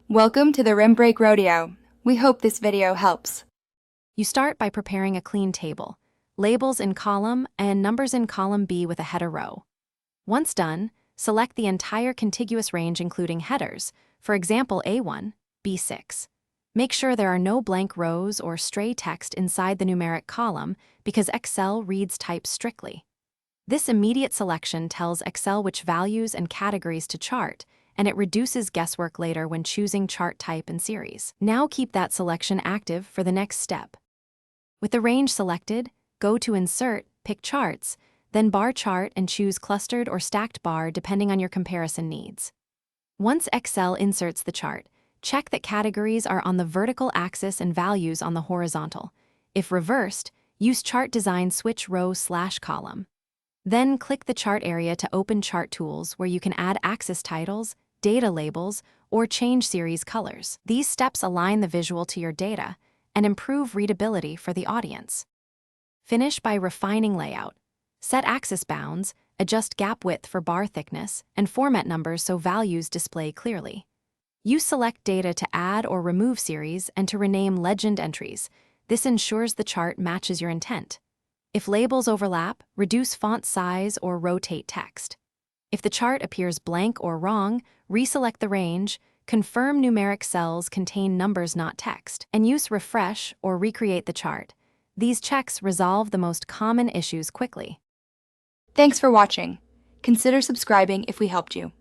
Welcome to the Rim Break Rodeo. We hope this video helps. You start by preparing a clean table, labels in column and numbers in column B with a header row. Once done, select the entire contiguous range including headers, for example A1, B6. Make sure there are no blank rows or stray text inside the numeric column because Excel reads type strictly. This immediate selection tells Excel which values and categories to chart, and it reduces guesswork later when choosing chart type and series. Now keep that selection active for the next step. With the range selected, go to Insert, pick Charts, then Bar Chart and choose Clustered or Stacked Bar depending on your comparison needs. Once Excel inserts the chart, check that categories are on the vertical axis and values on the horizontal. If reversed, use Chart Design Switch Row/Column. Then click the chart area to open Chart Tools where you can add axis titles, data labels, or change series colors. These steps align the visual to your data and improve readability for the audience. Finish by refining layout. Set axis bounds, adjust gap width for bar thickness, and format numbers so values display clearly. Use select data to add or remove series and to rename legend entries. This ensures the chart matches your intent. If labels overlap, reduce font size or rotate text. If the chart appears blank or wrong, reselect the range, confirm numeric cells contain numbers not text, and use refresh or recreate the chart. These checks resolve the most common issues quickly. Thanks for watching. Consider subscribing if we helped you.